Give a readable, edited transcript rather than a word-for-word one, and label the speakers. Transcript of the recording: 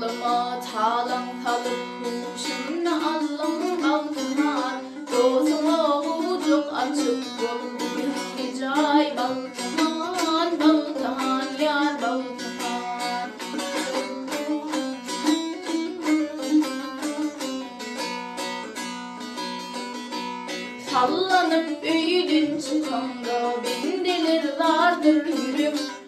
Speaker 1: aklıma talan kalıp huşumla Allah'ım Baltıhan gözüme ucuk açık oldu bir hicay Baltıhan, Baltıhan, yar Baltıhan. Sallanıp büyüdün çıkanda bindiler vardır yürüm